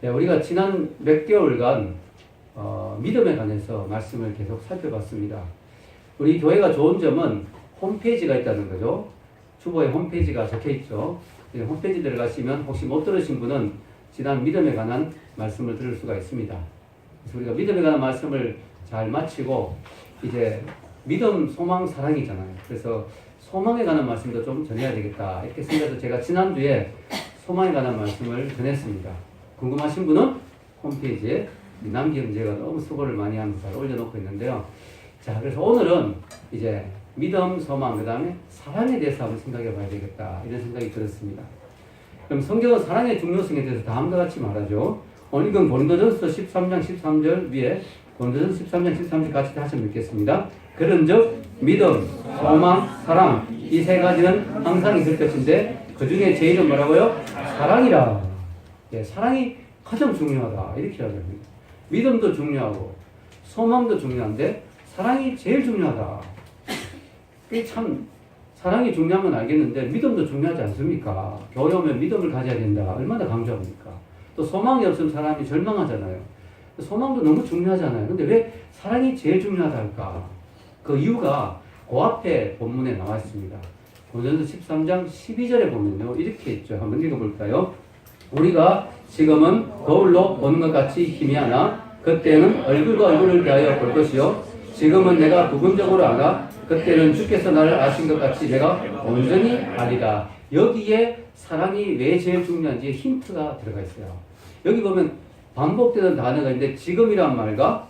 네, 우리가 지난 몇 개월간 믿음에 관해서 말씀을 계속 살펴봤습니다. 우리 교회가 좋은 점은 홈페이지가 있다는 거죠. 주보에 홈페이지가 적혀 있죠. 홈페이지 들어가시면 혹시 못 들으신 분은 지난 믿음에 관한 말씀을 들을 수가 있습니다. 그래서 우리가 믿음에 관한 말씀을 잘 마치고 이제 믿음, 소망, 사랑이잖아요. 그래서 소망에 관한 말씀도 좀 전해야 되겠다 이렇게 생각해서 제가 지난주에 소망에 관한 말씀을 전했습니다. 궁금하신 분은 홈페이지에 남기은 제가 너무 수고를 많이 하면서 올려놓고 있는데요. 자, 그래서 오늘은 이제 믿음, 소망, 그 다음에 사랑에 대해서 한번 생각해 봐야 되겠다 이런 생각이 들었습니다. 그럼 성경은 사랑의 중요성에 대해서 다음과 같이 말하죠. 오늘 이건 고린도전서 13장 13절 위에 고린도전서 13장 13절 같이 다시 읽겠습니다. 그런즉 믿음, 소망, 사랑 이 세 가지는 항상 있을 것인데 그 중에 제일은 뭐라고요? 사랑이라. 예, 사랑이 가장 중요하다 이렇게 이야기합니다. 믿음도 중요하고 소망도 중요한데 사랑이 제일 중요하다. 이게 참 사랑이 중요한 건 알겠는데 믿음도 중요하지 않습니까? 교회 오면 믿음을 가져야 된다. 얼마나 강조합니까? 또 소망이 없으면 사람이 절망하잖아요. 소망도 너무 중요하잖아요. 근데 왜 사랑이 제일 중요하다 할까? 그 이유가 그 앞에 본문에 나와 있습니다. 고린도전서 13장 12절에 보면요. 이렇게 있죠. 한번 읽어볼까요? 우리가 지금은 거울로 보는 것 같이 희미하나 그때는 얼굴과 얼굴을 대하여 볼 것이요 지금은 내가 부분적으로 아나 그때는 주께서 나를 아신 것 같이 내가 온전히 아리라. 여기에 사랑이 왜 제일 중요한지 힌트가 들어가 있어요. 여기 보면 반복되는 단어가 있는데 지금이란 말과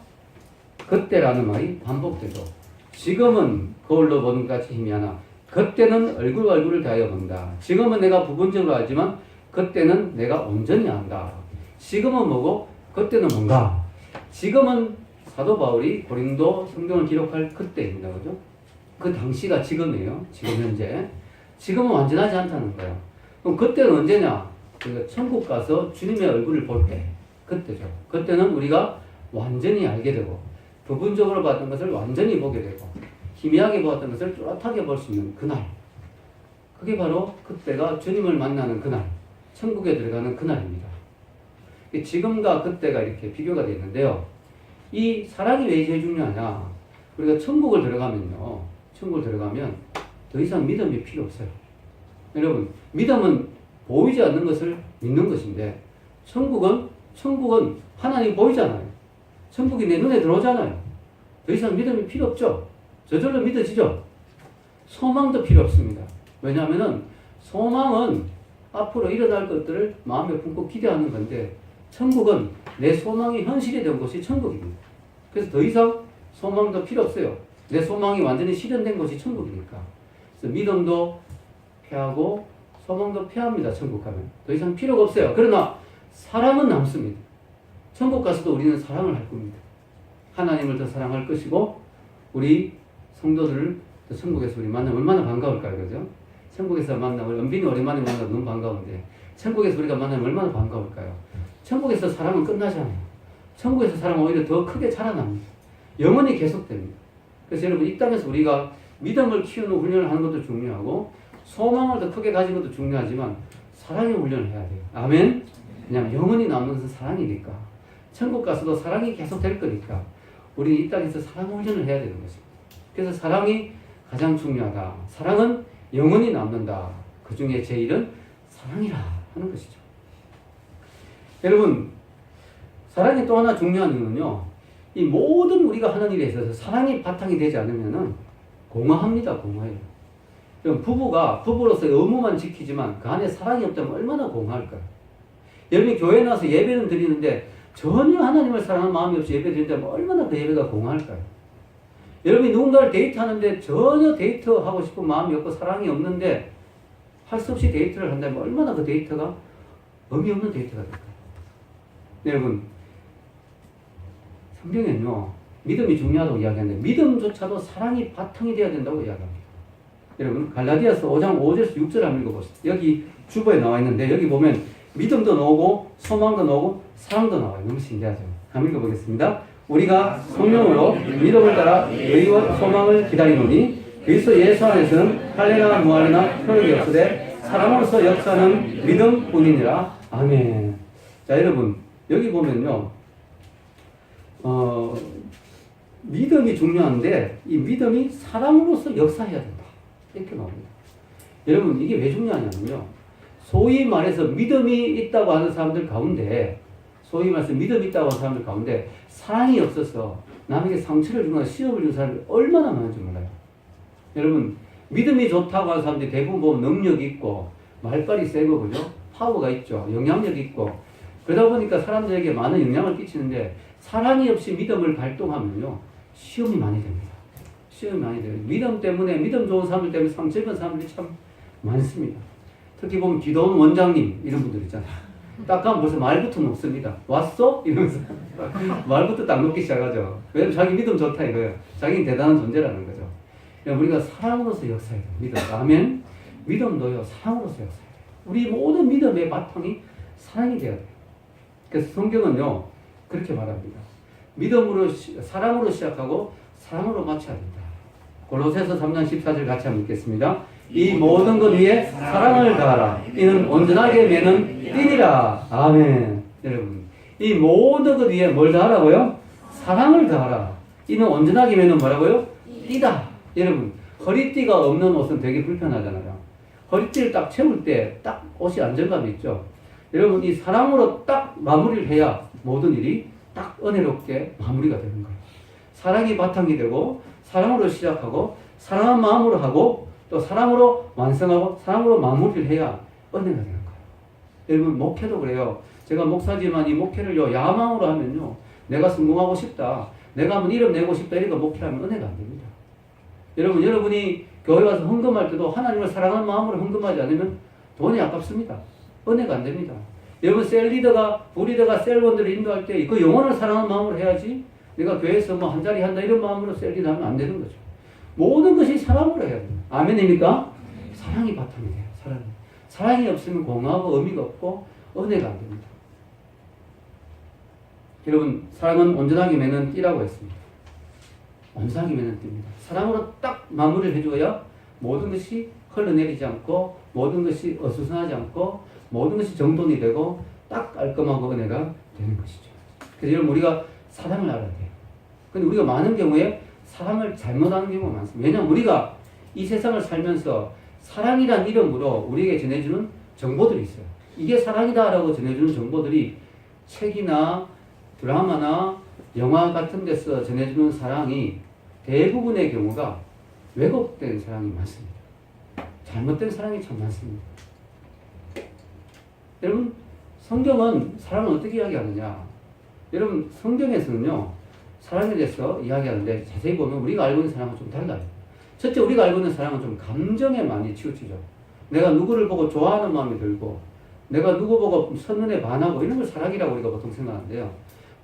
그때라는 말이 반복되죠. 지금은 거울로 보는 것 같이 희미하나 그때는 얼굴과 얼굴을 대하여 본다. 지금은 내가 부분적으로 알지만 그때는 내가 온전히 안다. 지금은 뭐고 그때는 뭔가. 지금은 사도 바울이 고린도 성경을 기록할 그때입니다. 그죠? 그 당시가 지금이에요. 지금 현재. 지금은 완전하지 않다는 거예요. 그럼 그때는 언제냐? 우리가 천국 가서 주님의 얼굴을 볼 때. 그때죠. 그때는 우리가 완전히 알게 되고 부분적으로 봤던 것을 완전히 보게 되고 희미하게 보았던 것을 뚜렷하게 볼 수 있는 그날. 그게 바로 그때가 주님을 만나는 그날. 천국에 들어가는 그날입니다. 지금과 그때가 이렇게 비교가 되어 있는데요. 이 사랑이 왜 제일 중요하냐? 우리가 천국을 들어가면요. 천국을 들어가면 더 이상 믿음이 필요 없어요. 여러분, 믿음은 보이지 않는 것을 믿는 것인데 천국은 하나님이 보이잖아요. 천국이 내 눈에 들어오잖아요. 더 이상 믿음이 필요 없죠. 저절로 믿어지죠. 소망도 필요 없습니다. 왜냐하면 소망은 앞으로 일어날 것들을 마음에 품고 기대하는 건데 천국은 내 소망이 현실이 된 곳이 천국입니다. 그래서 더 이상 소망도 필요 없어요. 내 소망이 완전히 실현된 곳이 천국이니까. 그래서 믿음도 패하고 소망도 패합니다. 천국 가면. 더 이상 필요가 없어요. 그러나 사랑은 남습니다. 천국 가서도 우리는 사랑을 할 겁니다. 하나님을 더 사랑할 것이고 우리 성도들을 또 천국에서 우리 만나면 얼마나 반가울까요? 그죠? 천국에서 만나면 은빈이 오랜만에 만나면 너무 반가운데 천국에서 우리가 만나면 얼마나 반가울까요? 천국에서 사랑은 끝나지 않아요. 천국에서 사랑은 오히려 더 크게 자라납니다. 영원히 계속됩니다. 그래서 여러분 이 땅에서 우리가 믿음을 키우는 훈련을 하는 것도 중요하고 소망을 더 크게 가진 것도 중요하지만 사랑의 훈련을 해야 돼요. 아멘? 그냥 영원히 남는 것은 사랑이니까 천국 가서도 사랑이 계속 될 거니까 우리는 이 땅에서 사랑 훈련을 해야 되는 것입니다. 그래서 사랑이 가장 중요하다. 사랑은 영원히 남는다. 그 중에 제일은 사랑이라 하는 것이죠. 여러분, 사랑이 또 하나 중요한 이유는요. 이 모든 우리가 하는 일에 있어서 사랑이 바탕이 되지 않으면은 공허합니다. 공허해요. 그럼 부부가 부부로서의 의무만 지키지만 그 안에 사랑이 없다면 얼마나 공허할까요? 여러분이 교회에 나와서 예배는 드리는데 전혀 하나님을 사랑하는 마음이 없이 예배 드린다면 얼마나 그 예배가 공허할까요? 여러분이 누군가를 데이트하는데 전혀 데이트하고 싶은 마음이 없고 사랑이 없는데 할 수 없이 데이트를 한다면 얼마나 그 데이트가 의미 없는 데이트가 될까요? 네, 여러분, 성경에는요, 믿음이 중요하다고 이야기하는데 믿음조차도 사랑이 바탕이 되어야 된다고 이야기합니다. 여러분, 갈라디아서 5장 5절에서 6절 한번 읽어보세요. 여기 주보에 나와 있는데 여기 보면 믿음도 나오고 소망도 나오고 사랑도 나와요. 너무 신기하죠? 한번 읽어보겠습니다. 우리가 성령으로 믿음을 따라 의와 소망을 기다리노니 그리스도 예수 안에서는 할례나 무할례나 표력이 없으되 사람으로서 역사하는 믿음뿐이니라. 아멘. 자, 여러분, 여기 보면요, 믿음이 중요한데 이 믿음이 사랑으로서 역사해야 된다. 이렇게 나옵니다. 여러분 이게 왜 중요하냐면요. 소위 말해서 믿음이 있다고 하는 사람들 가운데 소위 말해서 믿음이 있다고 하는 사람들 가운데 사랑이 없어서 남에게 상처를 주거나 시험을 주는 사람이 얼마나 많은지 몰라요. 여러분 믿음이 좋다고 하는 사람들이 대부분 보면 능력이 있고 말빨이 세고 그죠? 파워가 있죠. 영향력이 있고 그러다 보니까 사람들에게 많은 영향을 끼치는데 사랑이 없이 믿음을 발동하면요 시험이 많이 됩니다. 시험이 많이 돼요. 믿음 때문에 믿음 좋은 사람들 때문에 상처 입은 사람들이 참 많습니다. 특히 보면 기도원 원장님 이런 분들 있잖아요. 딱 하면 벌써 말부터 놓습니다. 왔어? 이러면서 말부터 딱 놓기 시작하죠. 왜냐면 자기 믿음 좋다 이거예요. 자기는 대단한 존재라는 거죠. 우리가 사랑으로서 역사해야 돼요. 믿음. 아멘. 믿음도요 사랑으로서 역사해야 돼요. 우리 모든 믿음의 바탕이 사랑이 되어야 돼요. 그래서 성경은요 그렇게 말합니다. 믿음으로 사랑으로 시작하고 사랑으로 마쳐야 된다. 골로새서 3장 14절 같이 한번 읽겠습니다. 이 모든 것 위에 사랑을 다하라. 이는 온전하게 매는 띠니라. 아멘. 여러분 이 모든 것 위에 뭘 다하라고요? 사랑을 다하라. 이는 온전하게 매는 뭐라고요? 띠다. 여러분 허리띠가 없는 옷은 되게 불편하잖아요. 허리띠를 딱 채울 때 딱 옷이 안정감이 있죠. 여러분 이 사랑으로 딱 마무리를 해야 모든 일이 딱 은혜롭게 마무리가 되는 거예요. 사랑이 바탕이 되고 사랑으로 시작하고 사랑한 마음으로 하고 또 사랑으로 완성하고 사랑으로 마무리를 해야 은혜가 되는 거예요. 여러분 목회도 그래요. 제가 목사지만 이 목회를요 야망으로 하면요 내가 성공하고 싶다, 내가 한번 이름 내고 싶다 이러니까 목회하면 은혜가 안 됩니다. 여러분 여러분이 교회 와서 헌금할 때도 하나님을 사랑하는 마음으로 헌금하지 않으면 돈이 아깝습니다. 은혜가 안 됩니다. 여러분 셀 리더가 부리더가 셀원들을 인도할 때 그 영혼을 사랑하는 마음으로 해야지 내가 교회에서 뭐 한 자리 한다 이런 마음으로 셀 리더 하면 안 되는 거죠. 모든 것이 사랑으로 해야 됩니다. 아멘입니까? 사랑이 바탕이 돼요. 사랑이 없으면 공허하고 의미가 없고 은혜가 안 됩니다. 여러분 사랑은 온전하게 매는 띠라고 했습니다. 온전하게 매는 띠입니다. 사랑으로 딱 마무리를 해줘야 모든 것이 흘러내리지 않고 모든 것이 어수선하지 않고 모든 것이 정돈이 되고 딱 깔끔하고 은혜가 되는 것이죠. 그래서 여러분 우리가 사랑을 알아야 돼요. 근데 우리가 많은 경우에 사랑을 잘못하는 경우가 많습니다. 왜냐하면 우리가 이 세상을 살면서 사랑이란 이름으로 우리에게 전해주는 정보들이 있어요. 이게 사랑이다라고 전해주는 정보들이 책이나 드라마나 영화 같은 데서 전해주는 사랑이 대부분의 경우가 왜곡된 사랑이 많습니다. 잘못된 사랑이 참 많습니다. 여러분 성경은 사랑을 어떻게 이야기하느냐? 여러분 성경에서는요 사랑에 대해서 이야기하는데 자세히 보면 우리가 알고 있는 사랑은 좀 달라요. 첫째 우리가 알고 있는 사랑은 좀 감정에 많이 치우치죠. 내가 누구를 보고 좋아하는 마음이 들고 내가 누구 보고 첫눈에 반하고 이런 걸 사랑이라고 우리가 보통 생각하는데요.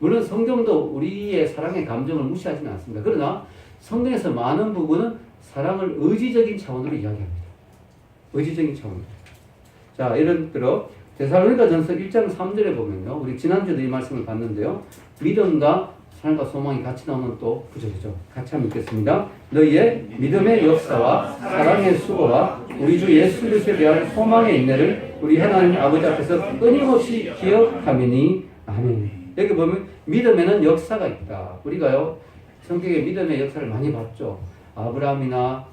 물론 성경도 우리의 사랑의 감정을 무시하지는 않습니다. 그러나 성경에서 많은 부분은 사랑을 의지적인 차원으로 이야기합니다. 의지적인 차원으로. 자, 예를 들어 데살로니가전서 1장 3절에 보면요. 우리 지난주에도 이 말씀을 봤는데요. 믿음과 사랑과 소망이 같이 나오는 또 구절이죠. 같이 한번 읽겠습니다. 너희의 믿음의 역사와 사랑의 수고와 우리 주 예수 그리스도에 대한 소망의 인내를 우리 하나님 아버지 앞에서 끊임없이 기억하미니 아멘. 여기 보면 믿음에는 역사가 있다. 우리가요 성경에 믿음의 역사를 많이 봤죠. 아브라함이나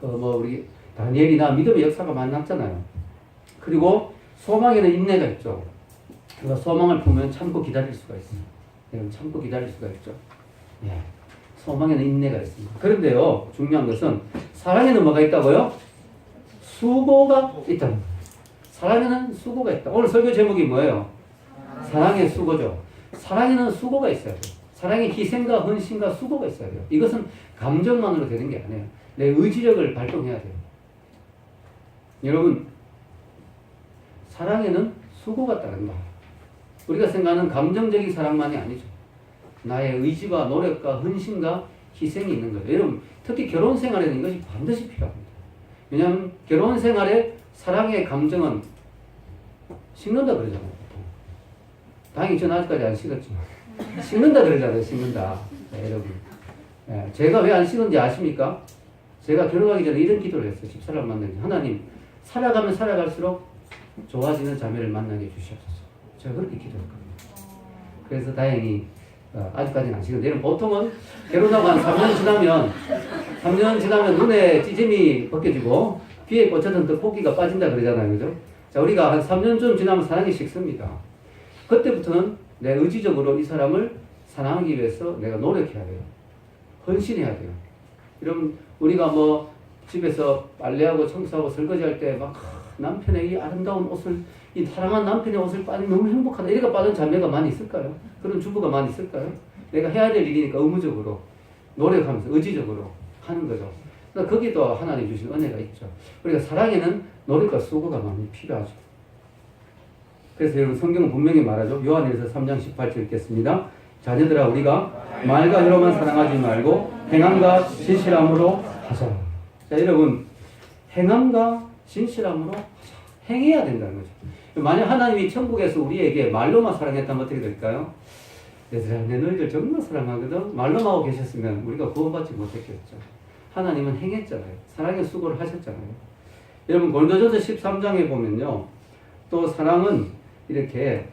우리 다니엘이나 믿음의 역사가 많이 났잖아요. 그리고 소망에는 인내가 있죠. 그래서 소망을 품으면 참고 기다릴 수가 있습니다. 참고 기다릴 수가 있죠. 예. 소망에는 인내가 있습니다. 그런데요, 중요한 것은 사랑에는 뭐가 있다고요? 수고가 있다. 사랑에는 수고가 있다. 오늘 설교 제목이 뭐예요? 사랑의 수고죠. 사랑에는 수고가 있어야 돼요. 사랑의 희생과 헌신과 수고가 있어야 돼요. 이것은 감정만으로 되는 게 아니에요. 내 의지력을 발동해야 돼요. 여러분, 사랑에는 수고가 따른다. 우리가 생각하는 감정적인 사랑만이 아니죠. 나의 의지와 노력과 헌신과 희생이 있는 거예요. 여러분, 특히 결혼 생활에는 이것이 반드시 필요합니다. 왜냐하면 결혼 생활에 사랑의 감정은 식는다 그러잖아요. 보통. 다행히 저는 아직까지 안 식었지만 식는다 그러잖아요. 식는다. 네, 여러분. 네, 제가 왜 안 식은지 아십니까? 제가 결혼하기 전에 이런 기도를 했어요. 집사람 만나기 전에. 하나님, 살아가면 살아갈수록 좋아지는 자매를 만나게 해주시옵소서. 제가 그렇게 기도했거든요. 그래서 다행히 아직까지는 안 식은데 보통은 결혼하고 한 3년 지나면 눈에 찌짐이 벗겨지고 귀에 꽂혔던 떡볶이가 빠진다 그러잖아요. 그죠? 자, 우리가 한 3년쯤 지나면 사랑이 식습니다. 그때부터는 내 의지적으로 이 사람을 사랑하기 위해서 내가 노력해야 돼요. 헌신해야 돼요. 여러분, 우리가 뭐 집에서 빨래하고 청소하고 설거지할 때 막 남편의 이 아름다운 옷을, 이 사랑한 남편의 옷을 빠니 너무 행복하다. 이래가 빠진 자매가 많이 있을까요? 그런 주부가 많이 있을까요? 내가 해야 될 일이니까 의무적으로, 노력하면서 의지적으로 하는 거죠. 그러니까 거기도 하나님 주신 은혜가 있죠. 우리가 사랑에는 노력과 수고가 많이 필요하죠. 그래서 여러분 성경은 분명히 말하죠. 요한일서 3장 18절 읽겠습니다. 자녀들아 우리가 말과 혀로만 사랑하지 말고 행함과 진실함으로 하자. 자, 여러분 행함과 진실함으로 하자. 행해야 된다는 거죠. 만약 하나님이 천국에서 우리에게 말로만 사랑했다면 어떻게 될까요? 얘들아 내 너희들 정말 사랑하거든. 말로만 하고 계셨으면 우리가 구원받지 못했겠죠. 하나님은 행했잖아요. 사랑의 수고를 하셨잖아요. 여러분 고린도전서 13장에 보면요. 또 사랑은 이렇게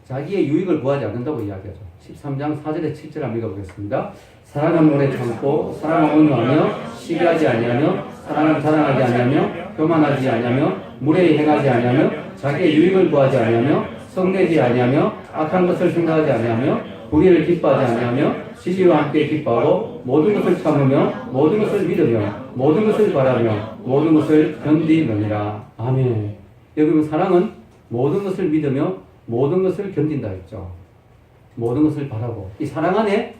자기의 유익을 구하지 않는다고 이야기하죠. 13장 4절에 7절 한번 읽어보겠습니다. 사랑은 오래 참고 사랑은 온유하며 시기하지 아니하며 사랑은 자랑하지 아니하며 교만하지 아니하며 무례히 행하지 아니하며 자기의 유익을 구하지 아니하며 성내지 아니하며 악한 것을 생각하지 아니하며 불의를 기뻐하지 아니하며 지지와 함께 기뻐하고 모든 것을 참으며 모든 것을 믿으며 모든 것을 바라며 모든 것을 견디느니라. 아멘. 여기 보면 사랑은 모든 것을 믿으며 모든 것을 견딘다 했죠. 모든 것을 바라고. 이 사랑 안에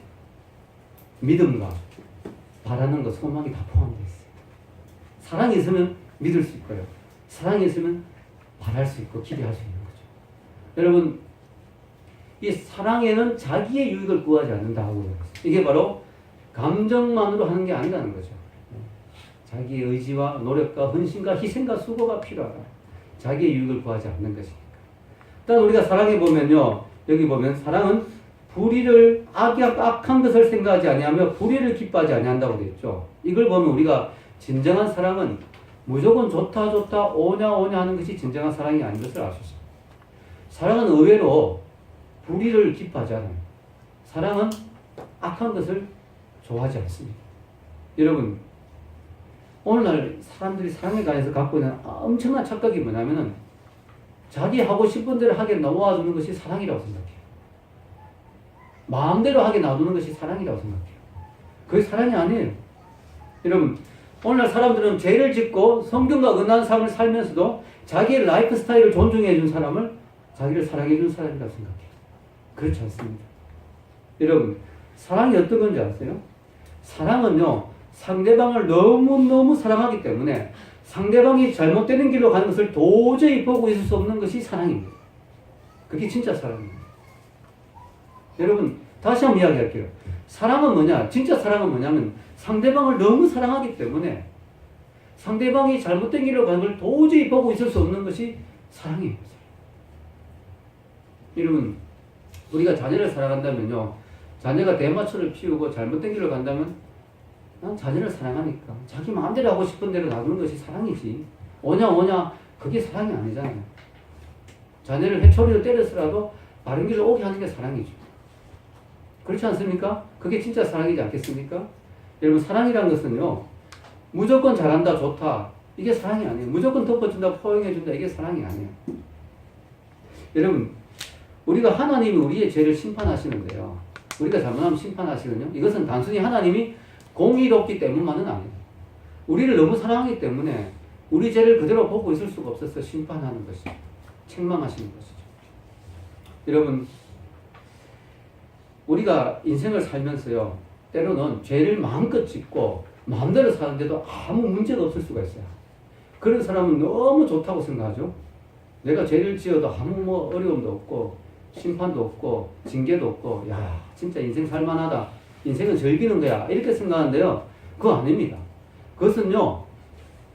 믿음과 바라는 것, 소망이 다 포함되어 있어요. 사랑이 있으면 믿을 수 있고요. 사랑이 있으면 바랄 수 있고 기대할 수 있는 거죠. 여러분, 이 사랑에는 자기의 유익을 구하지 않는다고 해요. 이게 바로 감정만으로 하는 게 아니라는 거죠. 자기의 의지와 노력과 헌신과 희생과 수고가 필요하다. 자기의 유익을 구하지 않는 것이니까. 일단 우리가 사랑해 보면요. 여기 보면 사랑은 불의를 악한 것을 생각하지 아니하며 불의를 기뻐하지 아니한다고 되어 있죠. 이걸 보면 우리가 진정한 사랑은 무조건 좋다 오냐 하는 것이 진정한 사랑이 아닌 것을 알 수 있습니다. 사랑은 의외로 불의를 기뻐하지 않아요. 사랑은 악한 것을 좋아하지 않습니다. 여러분, 오늘날 사람들이 사랑에 관해서 갖고 있는 엄청난 착각이 뭐냐면은 자기 하고 싶은 대로 하게 놓아주는 것이 사랑이라고 생각해요. 마음대로 하게 놔두는 것이 사랑이라고 생각해요. 그게 사랑이 아니에요. 여러분, 오늘날 사람들은 죄를 짓고 성경과 은한 삶을 살면서도 자기의 라이프 스타일을 존중해 준 사람을 자기를 사랑해 준 사람이라고 생각해요. 그렇지 않습니다. 여러분, 사랑이 어떤 건지 아세요? 사랑은요, 상대방을 너무너무 사랑하기 때문에 상대방이 잘못되는 길로 가는 것을 도저히 보고 있을 수 없는 것이 사랑입니다. 그게 진짜 사랑입니다. 여러분, 다시 한번 이야기할게요. 사랑은 뭐냐? 진짜 사랑은 뭐냐면 상대방을 너무 사랑하기 때문에 상대방이 잘못된 길로 가는 걸 도저히 보고 있을 수 없는 것이 사랑입니다. 여러분, 우리가 자녀를 사랑한다면요, 자녀가 대마초를 피우고 잘못된 길로 간다면 난 자녀를 사랑하니까 자기 마음대로 하고 싶은 대로 놔두는 것이 사랑이지, 오냐 그게 사랑이 아니잖아요. 자녀를 회초리로 때려서라도 바른 길로 오게 하는 게 사랑이죠. 그렇지 않습니까? 그게 진짜 사랑이지 않겠습니까? 여러분, 사랑이라는 것은요, 무조건 잘한다, 좋다, 이게 사랑이 아니에요. 무조건 덮어준다, 포용해준다, 이게 사랑이 아니에요. 여러분, 우리가 하나님이 우리의 죄를 심판하시는데요, 우리가 잘못하면 심판하시거든요. 이것은 단순히 하나님이 공의롭기 때문만은 아니에요. 우리를 너무 사랑하기 때문에 우리 죄를 그대로 보고 있을 수가 없어서 심판하는 것이죠. 책망하시는 것이죠. 여러분, 우리가 인생을 살면서요, 때로는 죄를 마음껏 짓고 마음대로 사는데도 아무 문제가 없을 수가 있어요. 그런 사람은 너무 좋다고 생각하죠. 내가 죄를 지어도 아무 어려움도 없고 심판도 없고 징계도 없고, 야, 진짜 인생 살만하다, 인생은 즐기는 거야, 이렇게 생각하는데요, 그거 아닙니다. 그것은요,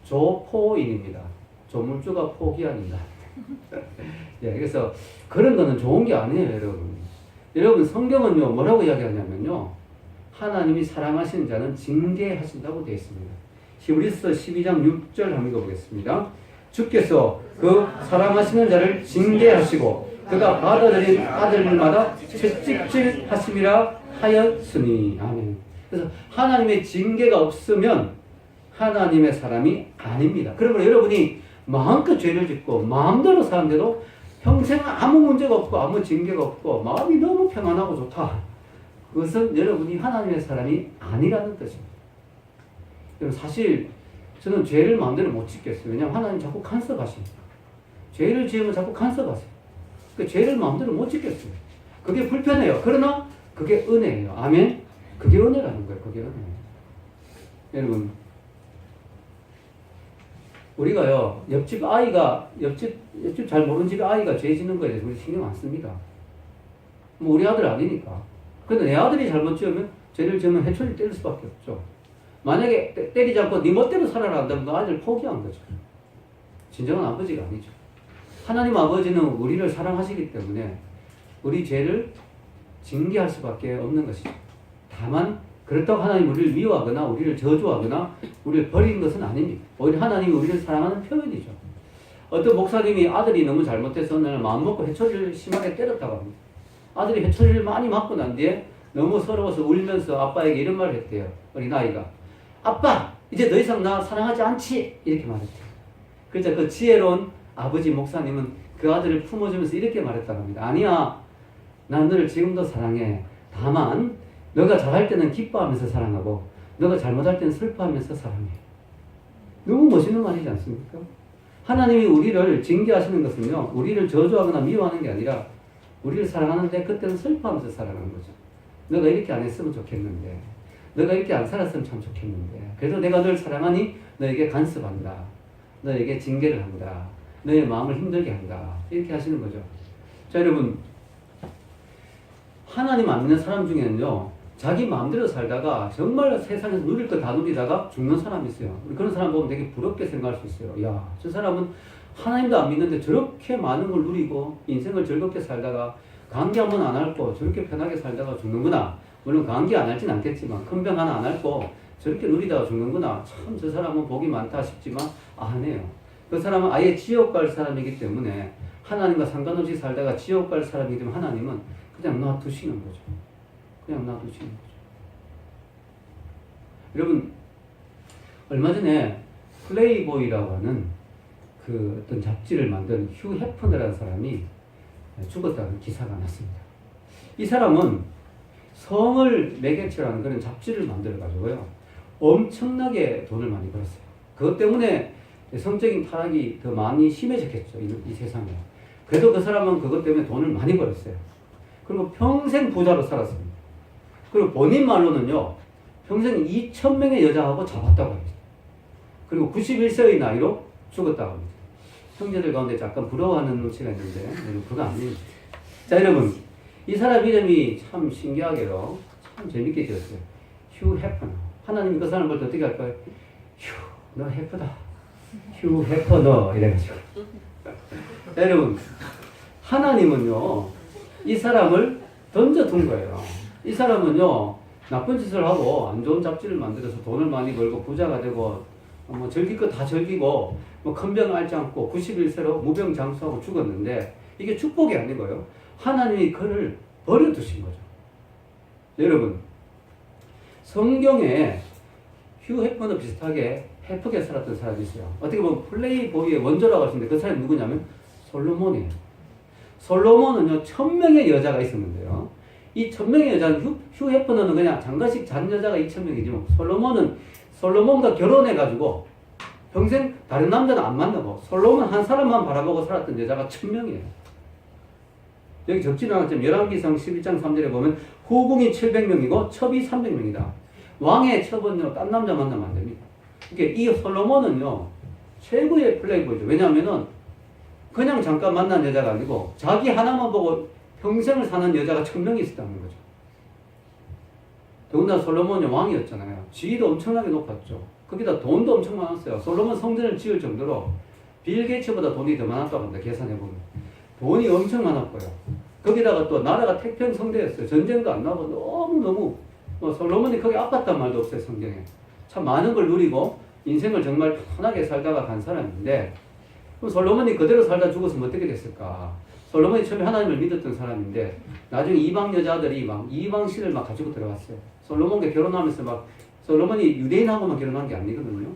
조포인입니다. 조물주가 포기한다. 예, 그래서 그런 거는 좋은 게 아니에요, 여러분. 여러분, 성경은요, 뭐라고 이야기하냐면요, 하나님이 사랑하시는 자는 징계하신다고 되어 있습니다. 히브리서 12장 6절 한번 읽어보겠습니다. 주께서 그 사랑하시는 자를 징계하시고 그가 받아들인 아들들마다 채찍질 하심이라 하였으니. 아멘. 그래서 하나님의 징계가 없으면 하나님의 사람이 아닙니다. 그러면 여러분이 마음껏 죄를 짓고 마음대로 사는데도 평생 아무 문제가 없고 아무 징계가 없고 마음이 너무 평안하고 좋다. 그것은 여러분이 하나님의 사람이 아니라는 뜻입니다. 여러분 사실 저는 죄를 마음대로 못 짓겠어요. 왜냐하면 하나님 자꾸 간섭하십니다. 죄를 지으면 자꾸 간섭하세요. 그 죄를 마음대로 못 짓겠어요. 그게 불편해요. 그러나 그게 은혜예요. 아멘? 그게 은혜라는 거예요. 그게 은혜예요. 여러분 우리가요, 옆집 잘 모르는 집 아이가 죄 짓는 거에 대해서 우리 신경 안 씁니다. 뭐 우리 아들 아니니까. 근데 내 아들이 잘못 지으면, 죄를 지으면 해초리 때릴 수밖에 없죠. 만약에 때리지 않고 네 멋대로 살아라 한다면 그 아이를 포기한 거죠. 진정한 아버지가 아니죠. 하나님 아버지는 우리를 사랑하시기 때문에 우리 죄를 징계할 수밖에 없는 것이죠. 다만 그렇다고 하나님 우리를 미워하거나 우리를 저주하거나 우리를 버리는 것은 아닙니다. 오히려 하나님이 우리를 사랑하는 표현이죠. 어떤 목사님이 아들이 너무 잘못해서 오늘 마음먹고 해초리를 심하게 때렸다고 합니다. 아들이 해초리를 많이 맞고 난 뒤에 너무 서러워서 울면서 아빠에게 이런 말을 했대요. 어린아이가. 아빠! 이제 더 이상 나 사랑하지 않지? 이렇게 말했대요. 그래서 그 지혜로운 아버지 목사님은 그 아들을 품어주면서 이렇게 말했다고 합니다. 아니야. 난 너를 지금도 사랑해. 다만 너가 잘할 때는 기뻐하면서 사랑하고 너가 잘못할 때는 슬퍼하면서 사랑해. 너무 멋있는 말이지 않습니까? 하나님이 우리를 징계하시는 것은요, 우리를 저주하거나 미워하는 게 아니라 우리를 사랑하는데 그때는 슬퍼하면서 살아가는 거죠. 너가 이렇게 안 했으면 좋겠는데, 너가 이렇게 안 살았으면 참 좋겠는데, 그래도 내가 널 사랑하니 너에게 간섭한다. 너에게 징계를 한다. 너의 마음을 힘들게 한다. 이렇게 하시는 거죠. 자, 여러분, 하나님 안 믿는 사람 중에는요, 자기 마음대로 살다가 정말 세상에서 누릴 거 다 누리다가 죽는 사람이 있어요. 그런 사람 보면 되게 부럽게 생각할 수 있어요. 야, 저 사람은 하나님도 안 믿는데 저렇게 많은 걸 누리고 인생을 즐겁게 살다가 감기 한 번 안 앓고 저렇게 편하게 살다가 죽는구나. 물론 감기 안 앓진 않겠지만 큰 병 하나 안 앓고 저렇게 누리다가 죽는구나. 참 저 사람은 복이 많다 싶지만 안 해요. 그 사람은 아예 지옥 갈 사람이기 때문에 하나님과 상관없이 살다가 지옥 갈 사람이기 때문에 하나님은 그냥 놔두시는 거죠. 그냥 놔두시는 거죠. 여러분, 얼마 전에 플레이보이라고 하는 그 어떤 잡지를 만든 휴 해퍼너라는 사람이 죽었다는 기사가 났습니다. 이 사람은 성을 매개체라는 그런 잡지를 만들어가지고요, 엄청나게 돈을 많이 벌었어요. 그것 때문에 성적인 타락이 더 많이 심해졌겠죠, 이 세상에. 그래도 그 사람은 그것 때문에 돈을 많이 벌었어요. 그리고 평생 부자로 살았습니다. 그리고 본인 말로는요, 평생 2,000명의 여자하고 잡았다고 합니다. 그리고 91세의 나이로 죽었다고 합니다. 형제들 가운데 약간 부러워하는 눈치가 있는데, 그거 아닙니다. 자, 여러분, 이 사람 이름이 참 신기하게도 참 재밌게 지었어요. 휴 해퍼너. 하나님이 그 사람 볼 때 어떻게 할까요? 휴, 너 해퍼다. 휴 해퍼너. 이래가지고. 자, 여러분, 하나님은요, 이 사람을 던져둔 거예요. 이 사람은요, 나쁜 짓을 하고 안 좋은 잡지를 만들어서 돈을 많이 벌고 부자가 되고 뭐 즐길 거 다 즐기고 뭐 큰 병 앓지 않고 91세로 무병장수하고 죽었는데 이게 축복이 아니고요. 하나님이 그를 버려두신 거죠. 여러분, 성경에 휴 해퍼너 비슷하게 해프게 살았던 사람이 있어요. 어떻게 보면 플레이보이의 원조라고 하시는데 그 사람이 누구냐면 솔로몬이에요. 솔로몬은요, 1,000명의 여자가 있었는데요. 이 1,000명의 여자는 휴 해퍼너는 그냥 장가식 잔 여자가 2,000명이지 뭐. 솔로몬과 결혼해가지고 평생 다른 남자는 안 만나고 솔로몬 한 사람만 바라보고 살았던 여자가 1,000명이에요. 여기 적지는 않았지만 열왕기상 11장 3절에 보면 후궁이 700명이고 첩이 300명이다. 왕의 첩은요, 딴 남자 만나면 안 됩니다. 그러니까 이 솔로몬은요, 최고의 플레이보이죠. 왜냐하면은 그냥 잠깐 만난 여자가 아니고 자기 하나만 보고 평생을 사는 여자가 1,000명이 있었다는 거죠. 더군다나 솔로몬이 왕이었잖아요. 지위도 엄청나게 높았죠. 거기다 돈도 엄청 많았어요. 솔로몬 성전을 지을 정도로 빌 게이츠보다 돈이 더 많았다고 합니다. 계산해보면. 돈이 엄청 많았고요. 거기다가 또 나라가 태평성대였어요. 전쟁도 안 나고 너무너무 솔로몬이 거기 아팠단 말도 없어요. 성경에. 참 많은 걸 누리고 인생을 정말 편하게 살다가 간 사람인데 그럼 솔로몬이 그대로 살다 죽었으면 어떻게 됐을까? 솔로몬이 처음에 하나님을 믿었던 사람인데 나중에 이방 여자들이 막 이방 신을 막 가지고 들어갔어요. 솔로몬과 결혼하면서 막 솔로몬이 유대인하고만 결혼한 게 아니거든요.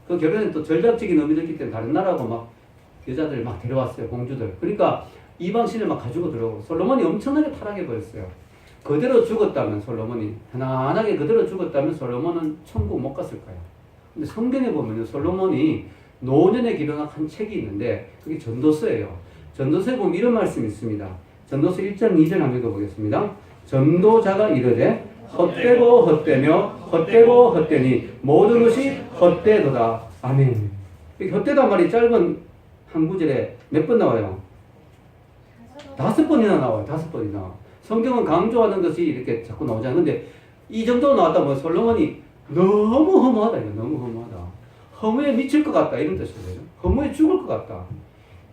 그 결혼에 또 전략적인 의미도 있기 때문에 다른 나라하고 막 여자들 막 데려왔어요. 공주들. 그러니까 이방 신을 막 가지고 들어오고 솔로몬이 엄청나게 타락해 버렸어요. 그대로 죽었다면 솔로몬이 편안하게 그대로 죽었다면 솔로몬은 천국 못 갔을 거예요. 근데 성경에 보면 솔로몬이 노년에 기록한 책이 있는데 그게 전도서예요. 전도서에 보면 이런 말씀이 있습니다. 전도서 1장 2절 한번 읽어보겠습니다. 전도자가 이르되 헛되고 헛되며 헛되고 헛되니 모든 것이 헛되도다. 아멘. 헛되다 말이 짧은 한 구절에 몇 번 나와요? 5번이나 나와요. 5번이나. 성경은 강조하는 것이 이렇게 자꾸 나오잖아요. 근데 이 정도 나왔다면 솔로몬이 너무 허무하다. 이거 너무 허무하다. 허무에 미칠 것 같다. 이런 뜻이에요. 허무에 죽을 것 같다.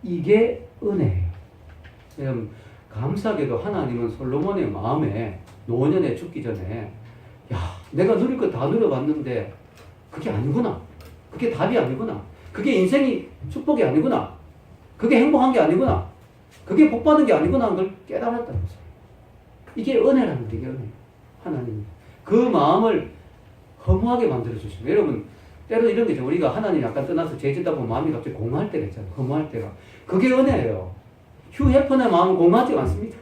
이게 은혜예요. 여러분, 감사하게도 하나님은 솔로몬의 마음에 노년에 죽기 전에 야, 내가 누릴 거 다 누려봤는데 그게 아니구나. 그게 답이 아니구나. 그게 인생이 축복이 아니구나. 그게 행복한 게 아니구나. 그게 복 받은 게 아니구나 하는 걸 깨달았다는 거죠. 이게 은혜라는 게 이게 은혜예요. 하나님. 그 마음을 허무하게 만들어주시고 여러분 때로 이런 거죠. 우리가 하나님 약간 떠나서 죄짓다 보면 마음이 갑자기 공허할 때가 있잖아요. 허무할 때가. 그게 은혜예요. 휴 해펀의 마음은 공허하지 않습니다.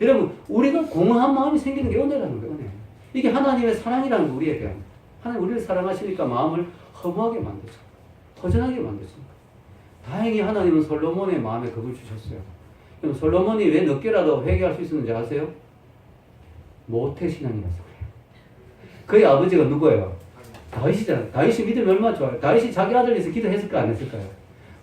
여러분 우리가 공허한 마음이 생기는 게 은혜라는 거예요. 은혜. 이게 하나님의 사랑이라는 거 우리에게. 하나님 우리를 사랑하시니까 마음을 허무하게 만드죠. 허전하게 만드십니다. 다행히 하나님은 솔로몬의 마음에 그걸 주셨어요. 그럼 솔로몬이 왜 늦게라도 회개할 수 있었는지 아세요? 모태신앙이라서 그래요. 그의 아버지가 누구예요? 다윗이잖아요. 다윗이 믿음이 얼마나 좋아요. 다윗이 자기 아들 위해서 기도했을까 안 했을까요?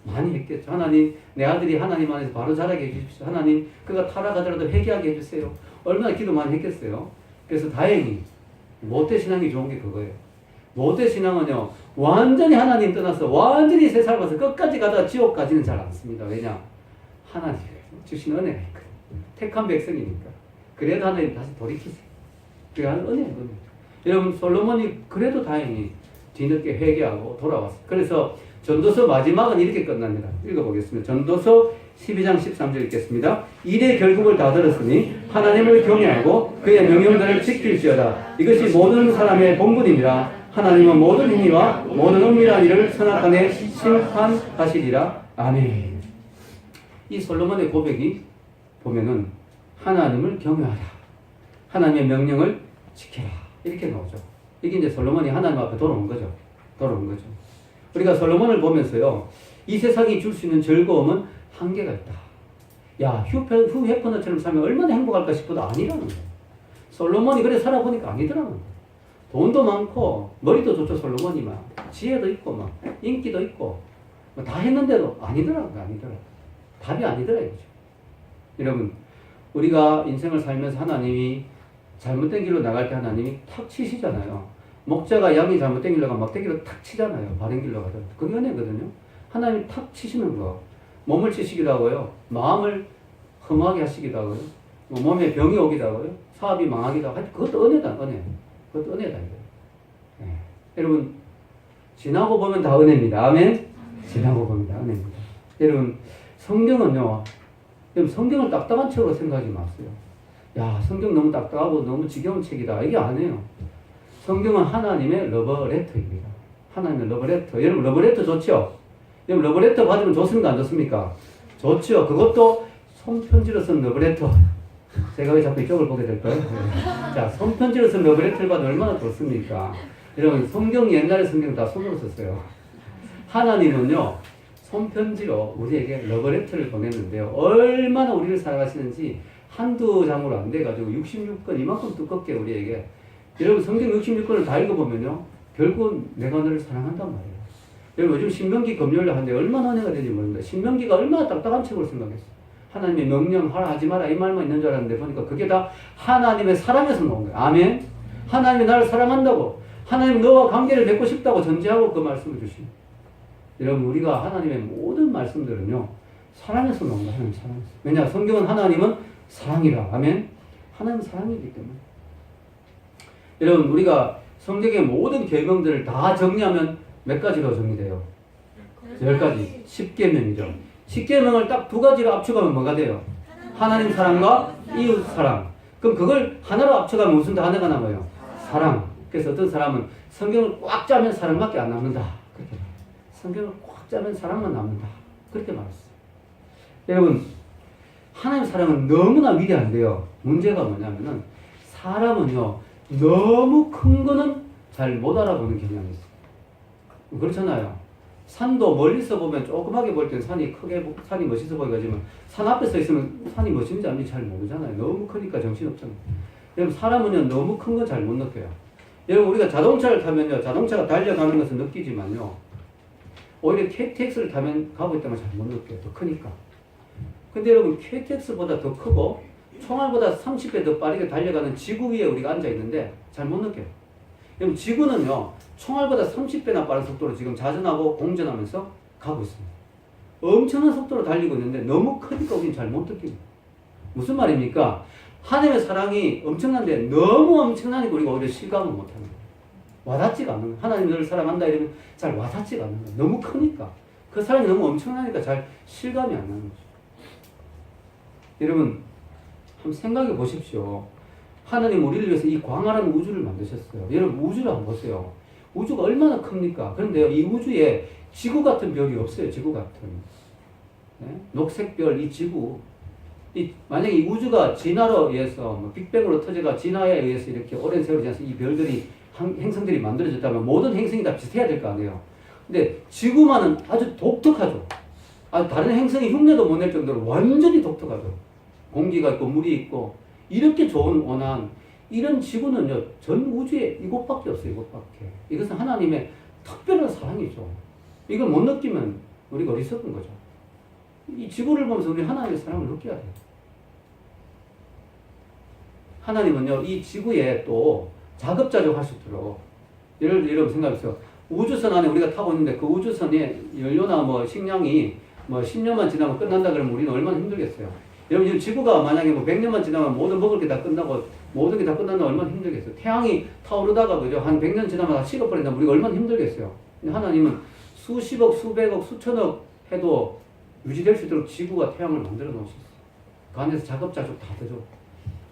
많이 했겠죠. 하나님 내 아들이 하나님 안에서 바로 자라게 해주십시오. 하나님 그가 타락하더라도 회개하게 해주세요. 얼마나 기도 많이 했겠어요. 그래서 다행히 모태신앙이 좋은 게 그거예요. 모태신앙은요 완전히 하나님 떠나서 완전히 세상을 봐서 끝까지 가다가 지옥 가지는 잘 않습니다. 왜냐? 하나님 주신 은혜가 있거든요. 택한 백성이니까. 그래도 하나님 다시 돌이키세요. 그게 은혜예요. 여러분 솔로몬이 그래도 다행히 뒤늦게 회개하고 돌아왔어요. 그래서 전도서 마지막은 이렇게 끝납니다. 읽어보겠습니다. 전도서 12장 13절 읽겠습니다. 이래 결국을 다 들었으니 하나님을 경외하고 그의 명령들을 지킬지어다. 이것이 모든 사람의 본분입니다. 하나님은 모든 행위와 모든 은밀한 일을 선악간에 심판하시리라. 아멘. 이 솔로몬의 고백이 보면은 하나님을 경외하라. 하나님의 명령을 지켜라. 이렇게 나오죠. 이게 이제 솔로몬이 하나님 앞에 돌아온 거죠. 돌아온 거죠. 우리가 솔로몬을 보면서요, 이 세상이 줄 수 있는 즐거움은 한계가 있다. 야, 휴 해퍼너처럼 살면 얼마나 행복할까 싶어도 아니라는 거예요. 솔로몬이 그래 살아보니까 아니더라는 거예요. 돈도 많고, 머리도 좋죠, 솔로몬이 막. 지혜도 있고, 막, 인기도 있고, 다 했는데도 아니더라고요, 아니더라고요. 답이 아니더라, 이거죠. 여러분, 우리가 인생을 살면서 하나님이 잘못된 길로 나갈 때 하나님이 탁 치시잖아요. 목자가 양이 잘못된 길로 가면 막대기로 탁 치잖아요. 바른 길로 가더라도. 그게 은혜거든요. 하나님이 탁 치시는 거. 몸을 치시기도 하고요. 마음을 험하게 하시기도 하고요. 몸에 병이 오기도 하고요. 사업이 망하기도 하고. 그것도 은혜다, 은혜. 그것도 은혜다, 이거. 네. 여러분, 지나고 보면 다 은혜입니다. 아멘? 지나고 보면 다 은혜입니다. 여러분, 성경은요, 여러분, 성경을 딱딱한 책으로 생각하지 마세요. 야, 성경 너무 딱딱하고 너무 지겨운 책이다. 이게 아니에요. 성경은 하나님의 러브레터입니다. 하나님의 러브레터. 여러분, 러브레터 좋죠? 여러분, 러브레터 받으면 좋습니까? 안 좋습니까? 좋죠. 그것도 손편지로 쓴 러브레터. 제가 왜 자꾸 이쪽을 보게 될까요? 네. 자, 손편지로 쓴 러브레터를 받으면 얼마나 좋습니까? 여러분, 성경 옛날에 성경 다 손으로 썼어요. 하나님은요, 손편지로 우리에게 러브레터를 보냈는데요. 얼마나 우리를 사랑하시는지 한두 장으로 안 돼가지고 66권 이만큼 두껍게 우리에게. 여러분, 성경 66권을 다 읽어보면요. 결국은 내가 너를 사랑한단 말이에요. 여러분, 요즘 신명기 금요일에 하는데 얼마나 은혜가 되는지 모릅니다. 신명기가 얼마나 딱딱한 책으로 생각했어요. 하나님의 명령 하라 하지 마라 이 말만 있는 줄 알았는데 보니까 그게 다 하나님의 사랑에서 나온 거예요. 아멘. 하나님이 나를 사랑한다고, 하나님 너와 관계를 맺고 싶다고 전제하고 그 말씀을 주십니다. 여러분, 우리가 하나님의 모든 말씀들은요, 사랑에서 나온 거예요. 하나님 사랑에서. 왜냐? 성경은 하나님은 사랑이라. 아멘. 하나님은 사랑이기 때문에. 여러분, 우리가 성경의 모든 계명들을 다 정리하면 몇 가지로 정리돼요? 10가지. 10계명이죠. 십계명을 딱 두 가지로 합쳐가면 뭐가 돼요? 하나님 사랑과 이웃 사랑. 그럼 그걸 하나로 합쳐가면 무슨 단어가 남아요? 사랑. 그래서 어떤 사람은 성경을 꽉 짜면 사랑밖에 안 남는다. 그렇게 말해요. 성경을 꽉 짜면 사랑만 남는다. 그렇게 말했어요. 여러분, 하나님 사랑은 너무나 위대한데요. 문제가 뭐냐면은 사람은요, 너무 큰 거는 잘 못 알아보는 경향이 있어요. 그렇잖아요. 산도 멀리서 보면 조그맣게 볼 땐 산이 산이 멋있어 보이지만 산 앞에 서 있으면 산이 멋있는지 아닌지 잘 모르잖아요. 너무 크니까 정신없잖아요. 여러분, 사람은요, 너무 큰 건 잘 못 느껴요. 여러분, 우리가 자동차를 타면요, 자동차가 달려가는 것은 느끼지만요, 오히려 KTX를 타면 가고 있다는 걸 잘 못 느껴요. 더 크니까. 근데 여러분, KTX보다 더 크고 총알보다 30배 더 빠르게 달려가는 지구 위에 우리가 앉아 있는데 잘 못 느껴요. 여러분, 지구는요, 총알보다 30배나 빠른 속도로 지금 자전하고 공전하면서 가고 있습니다. 엄청난 속도로 달리고 있는데 너무 크니까 우리는 잘 못 느낍니다. 무슨 말입니까? 하나님의 사랑이 엄청난데 너무 엄청나니까 우리가 오히려 실감을 못하는 거예요. 와닿지가 않는 거예요. 하나님 너를 사랑한다 이러면 잘 와닿지가 않는 거예요. 너무 크니까. 그 사랑이 너무 엄청나니까 잘 실감이 안 나는 거죠. 여러분, 한번 생각해 보십시오. 하나님 우리를 위해서 이 광활한 우주를 만드셨어요. 여러분, 우주를 한번 보세요. 우주가 얼마나 큽니까? 그런데요, 이 우주에 지구 같은 별이 없어요. 지구 같은. 네? 녹색별, 이 지구. 만약에 이 우주가 진화로 의해서, 빅뱅으로 터져가 진화에 의해서 이렇게 오랜 세월이 지나서 이 별들이, 행성들이 만들어졌다면 모든 행성이 다 비슷해야 될 거 아니에요. 근데 지구만은 아주 독특하죠. 다른 행성이 흉내도 못 낼 정도로 완전히 독특하죠. 공기가 있고, 물이 있고, 이렇게 좋은 원한, 이런 지구는요, 전 우주에 이곳밖에 없어요, 이곳밖에. 이것은 하나님의 특별한 사랑이죠. 이걸 못 느끼면 우리가 어리석은 거죠. 이 지구를 보면서 우리 하나님의 사랑을 느껴야 돼요. 하나님은요, 이 지구에 또 자급자족할 수 있도록, 예를 들어 여러분 생각해보세요. 우주선 안에 우리가 타고 있는데 그 우주선에 연료나 식량이 10년만 지나면 끝난다 그러면 우리는 얼마나 힘들겠어요. 여러분, 지금 지구가 만약에 100년만 지나면 모든 먹을 게 다 끝나고 모든 게 다 끝난다면 얼마나 힘들겠어요. 태양이 타오르다가 그죠? 한 100년 지나면 다 식어버린다면 우리가 얼마나 힘들겠어요. 근데 하나님은 수십억, 수백억, 수천억 해도 유지될 수 있도록 지구와 태양을 만들어 놓으셨어요. 그 안에서 자급자족 다 되죠.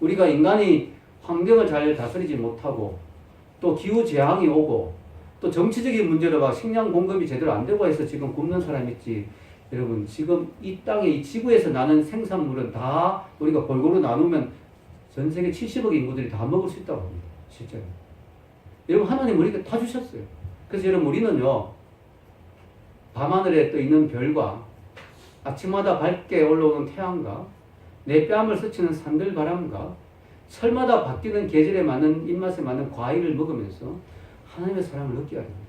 우리가 인간이 환경을 잘 다스리지 못하고 또 기후재앙이 오고 또 정치적인 문제로 막 식량 공급이 제대로 안 되고 해서 지금 굶는 사람이 있지. 여러분, 지금 이 땅에, 이 지구에서 나는 생산물은 다 우리가 골고루 나누면 전 세계 70억 인구들이 다 먹을 수 있다고 합니다. 실제로. 여러분, 하나님 우리가 다 주셨어요. 그래서 여러분, 우리는요, 밤하늘에 떠 있는 별과 아침마다 밝게 올라오는 태양과 내 뺨을 스치는 산들바람과 철마다 바뀌는 계절에 맞는 입맛에 맞는 과일을 먹으면서 하나님의 사랑을 느껴야 됩니다.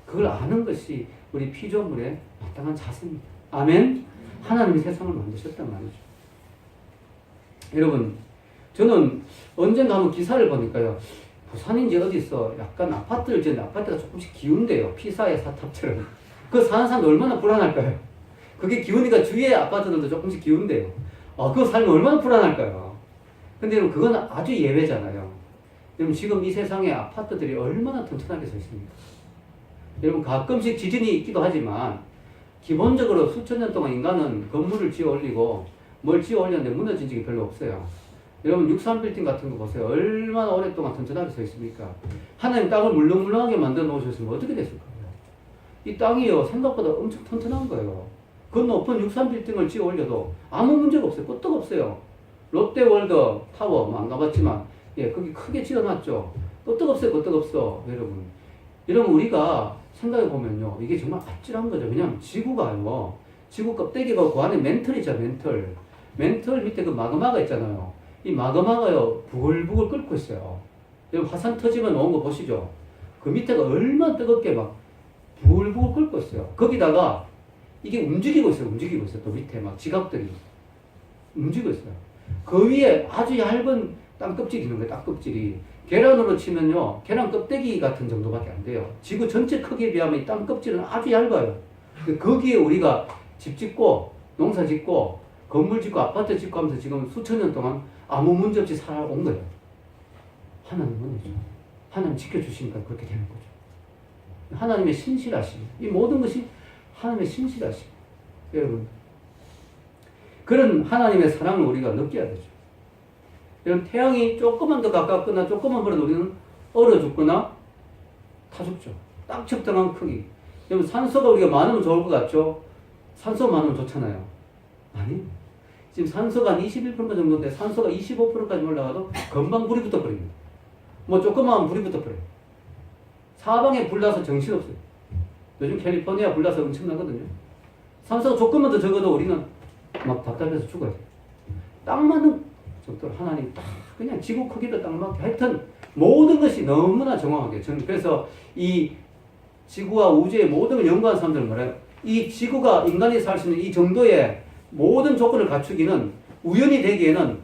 그걸 아는 것이 우리 피조물의 마땅한 자세입니다. 아멘? 하나님이 세상을 만드셨단 말이죠. 여러분, 저는 언젠가 한번 기사를 보니까요, 부산인지 어디서 약간 아파트를 지었는데 아파트가 조금씩 기운대요. 피사의 사탑처럼. 그 사는 사람도 얼마나 불안할까요? 그게 기우니까 주위의 아파트들도 조금씩 기운대요. 그거 살면 얼마나 불안할까요? 근데 여러분, 그건 아주 예외잖아요. 여러분, 지금 이 세상에 아파트들이 얼마나 튼튼하게 서 있습니까? 여러분, 가끔씩 지진이 있기도 하지만 기본적으로 수천 년 동안 인간은 건물을 지어 올리고 뭘 지어 올렸는데 무너진 적이 별로 없어요. 여러분, 63빌딩 같은 거 보세요. 얼마나 오랫동안 튼튼하게 서 있습니까? 하나님 땅을 물렁물렁하게 만들어 놓으셨으면 어떻게 됐을까요? 이 땅이요, 생각보다 엄청 튼튼한 거예요. 그 높은 63빌딩을 지어 올려도 아무 문제가 없어요. 끄떡 없어요. 롯데월드 타워, 안 가봤지만, 거기 크게 지어놨죠. 끄떡 없어요, 끄떡 없어. 여러분, 우리가 생각해보면요, 이게 정말 아찔한 거죠. 왜냐면 지구가요, 지구 껍데기가 그 안에 멘털이죠, 멘털. 멘털 밑에 그 마그마가 있잖아요. 이 마그마가요, 부글부글 끓고 있어요. 여러분, 화산 터지면 나온 거 보시죠. 그 밑에가 얼마나 뜨겁게 막 부글부글 끓고 있어요. 거기다가 이게 움직이고 있어요. 또 밑에 막 지각들이 움직이고 있어요. 그 위에 아주 얇은 땅껍질이 있는 거예요. 땅껍질이. 계란으로 치면요, 계란 껍데기 같은 정도밖에 안 돼요. 지구 전체 크기에 비하면 이 땅껍질은 아주 얇아요. 거기에 우리가 집 짓고 농사 짓고 건물 짓고 아파트 짓고 하면서 지금 수천 년 동안 아무 문제 없이 살아온 거예요. 하나님은 은혜죠. 하나님 지켜주시니까 그렇게 되는 거죠. 하나님의 신실하심. 이 모든 것이 하나님의 신실하심. 여러분, 그런 하나님의 사랑을 우리가 느껴야 되죠. 이런 태양이 조금만 더 가깝거나 조금만 벌어도 우리는 얼어 죽거나 타 죽죠. 딱 적당한 크기. 여러분 산소가 우리가 많으면 좋을 것 같죠? 산소 많으면 좋잖아요. 아니, 지금 산소가 한 21% 정도인데 산소가 25%까지 올라가도 금방 불이 붙어버립니다. 뭐 조그마한 불이 붙어버려요. 사방에 불나서 정신없어요. 요즘 캘리포니아 불나서 엄청나거든요. 산소가 조금만 더 적어도 우리는 막 답답해서 죽어요. 딱 맞는 정도로 하나님 딱 그냥 지구 크기도 딱 맞게 하여튼 모든 것이 너무나 정확하게. 저는 그래서 이 지구와 우주의 모든 걸 연구한 사람들은 뭐래요? 이 지구가 인간이 살 수 있는 이 정도의 모든 조건을 갖추기는 우연히 되기에는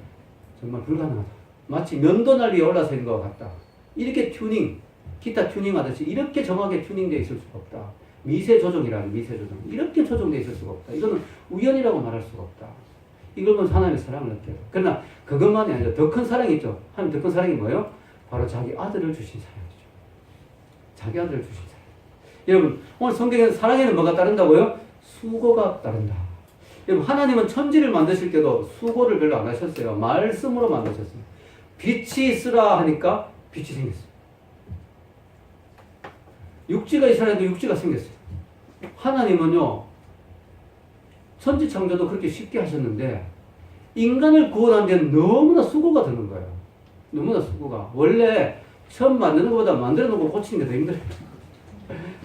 정말 불가능하다. 마치 면도날 위에 올라서 있는 것 같다. 이렇게 기타 튜닝 하듯이 이렇게 정확하게 튜닝되어 있을 수가 없다. 미세 조정이라는 미세 조정. 이렇게 조정되어 있을 수가 없다. 이거는 우연이라고 말할 수가 없다. 이걸 보면 하나님의 사랑을 느껴요. 그러나 그것만이 아니라 더 큰 사랑이 있죠. 하나님 더 큰 사랑이 뭐예요? 바로 자기 아들을 주신 사랑이죠. 자기 아들을 주신 사랑. 여러분, 오늘 성경에는 사랑에는 뭐가 따른다고요? 수고가 따른다. 여러분, 하나님은 천지를 만드실 때도 수고를 별로 안 하셨어요. 말씀으로 만드셨어요. 빛이 있으라 하니까 빛이 생겼어요. 육지가 있으라 해도 육지가 생겼어요. 하나님은요, 천지 창조도 그렇게 쉽게 하셨는데 인간을 구원하는 데는 너무나 수고가 드는 거예요. 너무나 수고가. 원래 처음 만드는 것보다 만들어 놓고 고치는 게 더 힘들어요.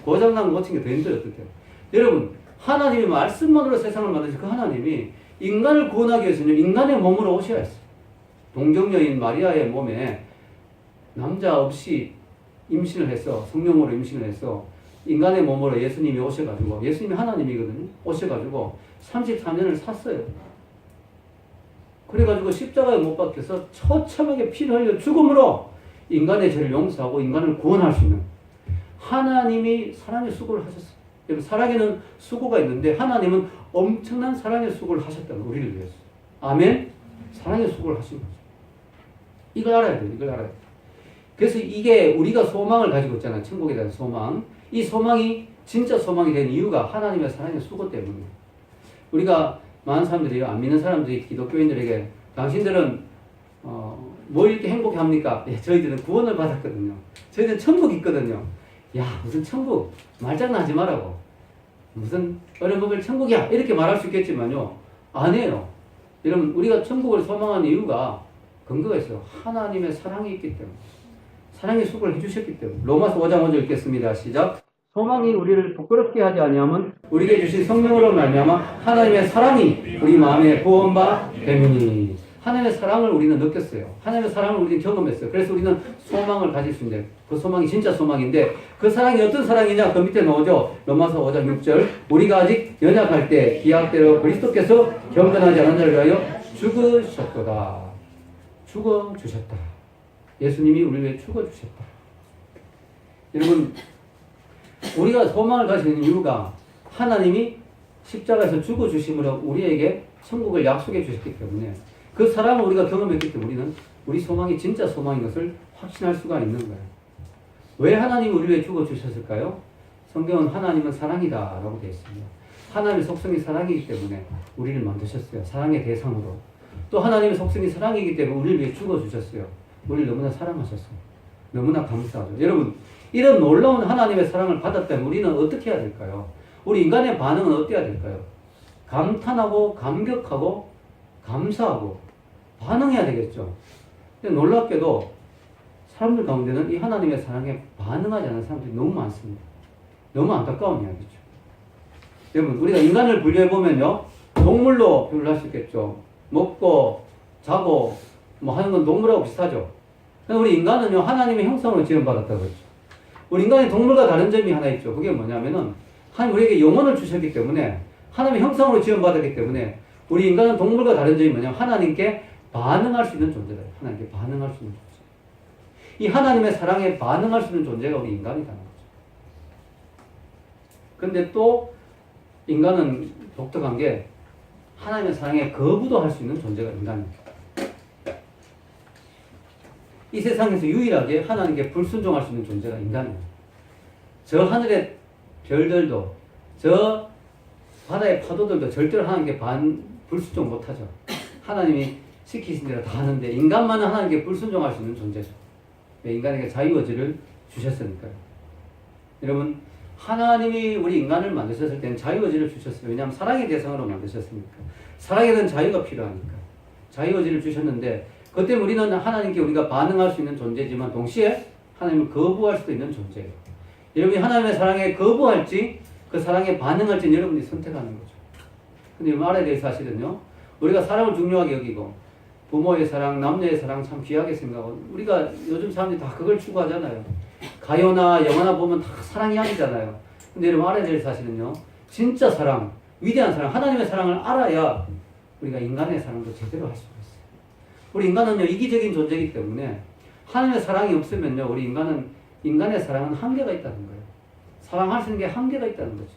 고장난 거 고치는 게 더 힘들어요. 어떡해요. 여러분, 하나님이 말씀만으로 세상을 만드신 그 하나님이 인간을 구원하기 위해서는 인간의 몸으로 오셔야 했어요. 동정녀인 마리아의 몸에 남자 없이 임신을 해서, 성령으로 임신을 해서 인간의 몸으로 예수님이 오셔가지고, 예수님이 하나님이거든요. 오셔가지고 33년을 샀어요. 그래가지고 십자가에 못 박혀서 처참하게 피를 흘려 죽음으로 인간의 죄를 용서하고 인간을 구원할 수 있는 하나님이 사랑의 수고를 하셨어요. 여러분, 사랑에는 수고가 있는데 하나님은 엄청난 사랑의 수고를 하셨다는 우리를 위해서. 아멘? 사랑의 수고를 하신 거죠. 이걸 알아야 돼요. 이걸 알아야 돼요. 그래서 이게 우리가 소망을 가지고 있잖아요. 천국에 대한 소망. 이 소망이 진짜 소망이 된 이유가 하나님의 사랑의 수고 때문이에요. 우리가 많은 사람들이, 안 믿는 사람들이 기독교인들에게 당신들은 뭐 이렇게 행복합니까? 예, 저희들은 구원을 받았거든요. 저희들은 천국이 있거든요. 야, 무슨 천국? 말장난하지 말라고. 무슨 어려먹을 천국이야. 이렇게 말할 수 있겠지만요. 아니에요. 여러분, 우리가 천국을 소망하는 이유가 근거가 있어요. 하나님의 사랑이 있기 때문에. 사랑의 수고를 해주셨기 때문에. 로마서 5장 5절 읽겠습니다. 시작. 소망이 우리를 부끄럽게 하지 아니하면 우리에게 주신 성령으로 말미암아 하나님의 사랑이 우리 마음에 부은 바 되느니. 하나님의 사랑을 우리는 느꼈어요. 하나님의 사랑을 우리는 경험했어요. 그래서 우리는 소망을 가질 수 있는데 그 소망이 진짜 소망인데 그 사랑이 어떤 사랑이냐? 그 밑에 나오죠. 로마서 5장 6절. 우리가 아직 연약할 때 기약대로 그리스도께서 경건하지 않은 자를 위하여 죽으셨도다. 죽어주셨다. 예수님이 우리를 위해 죽어주셨다. 여러분, 우리가 소망을 가지는 이유가 하나님이 십자가에서 죽어주심으로 우리에게 천국을 약속해 주셨기 때문에 그 사랑을 우리가 경험했기 때문에 우리는 우리 소망이 진짜 소망인 것을 확신할 수가 있는 거예요. 왜 하나님이 우리를 위해 죽어주셨을까요? 성경은 하나님은 사랑이다라고 되어 있습니다. 하나님의 속성이 사랑이기 때문에 우리를 만드셨어요. 사랑의 대상으로. 또 하나님의 속성이 사랑이기 때문에 우리를 위해 죽어주셨어요. 우리를 너무나 사랑하셨어요. 너무나 감사하죠. 여러분, 이런 놀라운 하나님의 사랑을 받았다면 우리는 어떻게 해야 될까요? 우리 인간의 반응은 어때야 될까요? 감탄하고 감격하고 감사하고 반응해야 되겠죠. 근데 놀랍게도 사람들 가운데는 이 하나님의 사랑에 반응하지 않는 사람들이 너무 많습니다. 너무 안타까운 이야기죠. 여러분, 우리가 인간을 분류해보면요, 동물로 분류할 수 있겠죠. 먹고 자고 뭐 하는 건 동물하고 비슷하죠. 우리 인간은요, 하나님의 형상으로 지음받았다고 했죠. 우리 인간이 동물과 다른 점이 하나 있죠. 그게 뭐냐면은 하나님 우리에게 영혼을 주셨기 때문에 하나님의 형상으로 지음받았기 때문에 우리 인간은 동물과 다른 점이 뭐냐면 하나님께 반응할 수 있는 존재다. 하나님께 반응할 수 있는 존재. 이 하나님의 사랑에 반응할 수 있는 존재가 우리 인간이라는 거죠. 근데 또 인간은 독특한 게 하나님의 사랑에 거부도 할 수 있는 존재가 인간입니다. 이 세상에서 유일하게 하나님께 불순종할 수 있는 존재가 인간이에요. 저 하늘의 별들도 저 바다의 파도들도 절대로 하나님께 불순종 못하죠. 하나님이 시키신 대로 다 하는데 인간만은 하나님께 불순종할 수 있는 존재죠. 왜? 인간에게 자유의지를 주셨으니까요. 여러분, 하나님이 우리 인간을 만드셨을 때는 자유의지를 주셨어요. 왜냐하면 사랑의 대상으로 만드셨으니까. 사랑에 대한 자유가 필요하니까. 자유의지를 주셨는데 그 때문에 우리는 하나님께 우리가 반응할 수 있는 존재지만 동시에 하나님을 거부할 수도 있는 존재예요. 여러분이 하나님의 사랑에 거부할지 그 사랑에 반응할지는 여러분이 선택하는 거죠. 근데 여러분 알아야 될 사실은요. 우리가 사랑을 중요하게 여기고 부모의 사랑, 남녀의 사랑 참 귀하게 생각하고 우리가 요즘 사람들이 다 그걸 추구하잖아요. 가요나 영화나 보면 다 사랑 이야기잖아요. 근데 여러분 알아야 될 사실은요. 진짜 사랑, 위대한 사랑, 하나님의 사랑을 알아야 우리가 인간의 사랑도 제대로 할 수가 있어요. 우리 인간은요. 이기적인 존재이기 때문에 하나님의 사랑이 없으면요. 우리 인간의 사랑은 한계가 있다는 거예요. 사랑할 수 있는 게 한계가 있다는 거죠.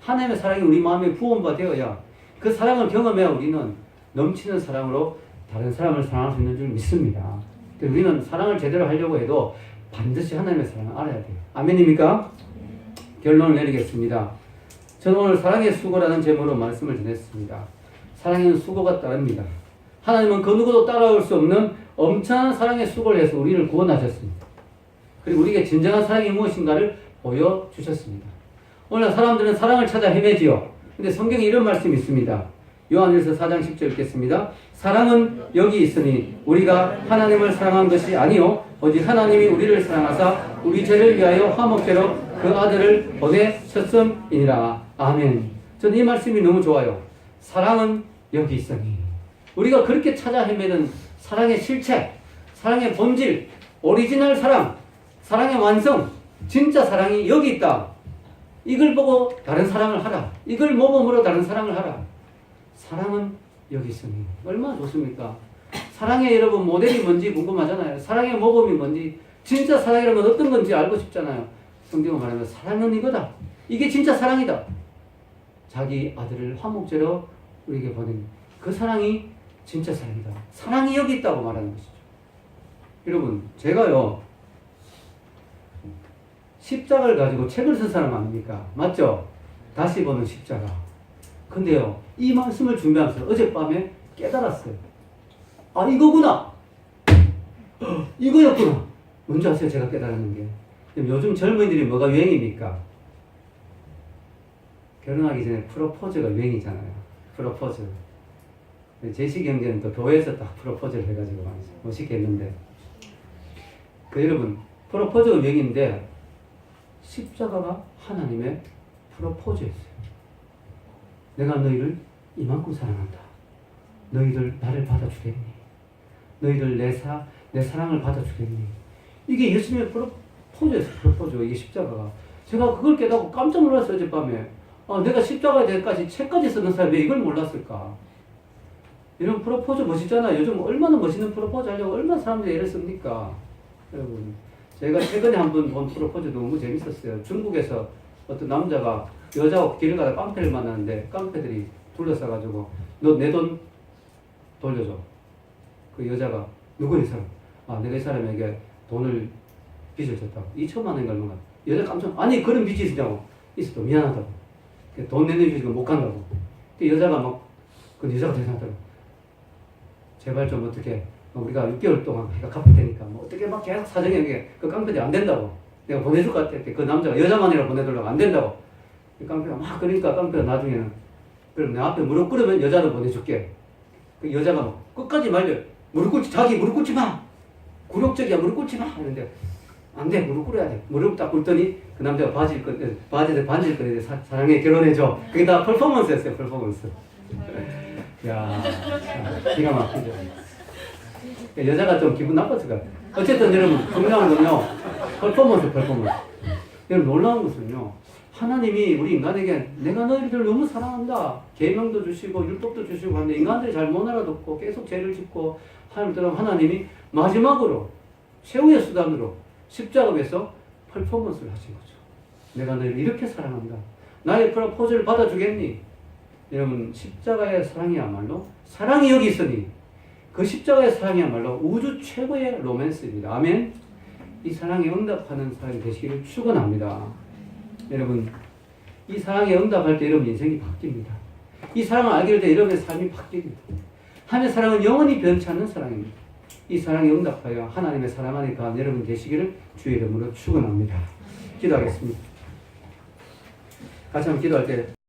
하나님의 사랑이 우리 마음에 부음바 되어야 그 사랑을 경험해야 우리는 넘치는 사랑으로 다른 사람을 사랑할 수 있는 줄 믿습니다. 우리는 사랑을 제대로 하려고 해도 반드시 하나님의 사랑을 알아야 돼요. 아멘입니까? 결론을 내리겠습니다. 저는 오늘 사랑의 수고라는 제목으로 말씀을 전했습니다. 사랑에는 수고가 따릅니다. 하나님은 그 누구도 따라올 수 없는 엄청난 사랑의 수고를 해서 우리를 구원하셨습니다. 그리고 우리에게 진정한 사랑이 무엇인가를 보여주셨습니다. 오늘 사람들은 사랑을 찾아 헤매지요. 근데 성경에 이런 말씀이 있습니다. 요한일서 4장 10절 읽겠습니다. 사랑은 여기 있으니 우리가 하나님을 사랑한 것이 아니요 오직 하나님이 우리를 사랑하사 우리 죄를 위하여 화목제로 그 아들을 보내셨음이니라. 아멘. 저는 이 말씀이 너무 좋아요. 사랑은 여기 있으니 우리가 그렇게 찾아 헤매는 사랑의 실체, 사랑의 본질, 오리지널 사랑, 사랑의 완성, 진짜 사랑이 여기 있다. 이걸 보고 다른 사랑을 하라. 이걸 모범으로 다른 사랑을 하라. 사랑은 여기 있으니 얼마나 좋습니까? 사랑의 여러분 모델이 뭔지 궁금하잖아요. 사랑의 모범이 뭔지, 진짜 사랑이라면 어떤 건지 알고 싶잖아요. 성경은 말하면 사랑은 이거다. 이게 진짜 사랑이다. 자기 아들을 화목제로 우리에게 보낸 그 사랑이 진짜 사랑이다. 사랑이 여기 있다고 말하는 것이죠. 여러분, 제가요 십자가를 가지고 책을 쓴 사람 아닙니까? 맞죠? 다시 보는 십자가. 근데요, 이 말씀을 준비하면서 어젯밤에 깨달았어요. 아, 이거구나! 이거였구나! 뭔지 아세요? 제가 깨달았는 게. 요즘 젊은이들이 뭐가 유행입니까? 결혼하기 전에 프로포즈가 유행이잖아요. 프로포즈. 제시 경제는 또 교회에서 딱 프로포즈를 해가지고 많이 멋있게 했는데. 여러분, 프로포즈가 유행인데, 십자가가 하나님의 프로포즈였어요. 내가 너희를 이만큼 사랑한다. 너희들 나를 받아주겠니? 너희들 내 사랑을 받아주겠니? 이게 예수님의 프로포즈였어요. 프로포즈. 이게 십자가가. 제가 그걸 깨닫고 깜짝 놀랐어요. 어젯밤에. 내가 십자가에 대해서 책까지 쓰는 사람이 왜 이걸 몰랐을까? 이런 프로포즈 멋있잖아요. 요즘 얼마나 멋있는 프로포즈 하려고 얼마나 사람들이 애를 씁니까? 여러분. 제가 최근에 한번 본 프로포즈 너무 재밌었어요. 중국에서 어떤 남자가 여자하고 길을 가다 깡패를 만났는데 깡패들이 둘러싸가지고 너 내 돈 돌려줘. 그 여자가 누구 이 사람? 내가 이 사람에게 돈을 빚을 졌다고. 2천만 원인가 얼마가. 여자 깜짝 아니 그런 빚이 있으냐고. 있어도 미안하다고. 돈 내는 빚이 못 간다고. 그 여자가 그 여자가 대단하다고. 제발 좀 어떻게 우리가 6개월 동안 내가 갚을 테니까 어떻게 계속 사정해. 그 깡패들이 안 된다고. 내가 보내줄 것 같아. 그 남자가 여자만이라고 보내달라고 안 된다고. 그 깡패가 그러니까 깡패가 나중에는 그럼 내 앞에 무릎 꿇으면 여자도 보내줄게. 그 여자가 끝까지 말려. 자기 무릎 꿇지 마. 굴욕적이야. 무릎 꿇지 마. 이런데 안 돼. 무릎 꿇어야 돼. 무릎 딱 꿇더니 그 남자가 바지를 반지를 사랑해 결혼해줘. 그게 다 퍼포먼스였어요. 퍼포먼스. 야, 기가 막히죠. 여자가 좀 기분 나빴을 것 같아요. 어쨌든 여러분 중요한 건요. 퍼포먼스. 여러분 놀라운 것은요. 하나님이 우리 인간에게 내가 너희들 너무 사랑한다. 계명도 주시고 율법도 주시고 하는데 인간들이 잘 못 알아듣고 계속 죄를 짓고 하나님이 마지막으로 최후의 수단으로 십자가에서 퍼포먼스를 하신 거죠. 내가 너희를 이렇게 사랑한다. 나의 프로포즈를 받아주겠니? 여러분 십자가의 사랑이야말로 사랑이 여기 있으니 그 십자가의 사랑이야말로 우주 최고의 로맨스입니다. 아멘. 이 사랑에 응답하는 사람이 되시기를 축원합니다. 여러분 이 사랑에 응답할 때 여러분 인생이 바뀝니다. 이 사랑을 알게 될 때 여러분의 삶이 바뀝니다. 하나님의 사랑은 영원히 변치 않는 사랑입니다. 이 사랑에 응답하여 하나님의 사랑 안에 거한 여러분 되시기를 주의 이름으로 축원합니다. 기도하겠습니다. 같이 한번 기도할 때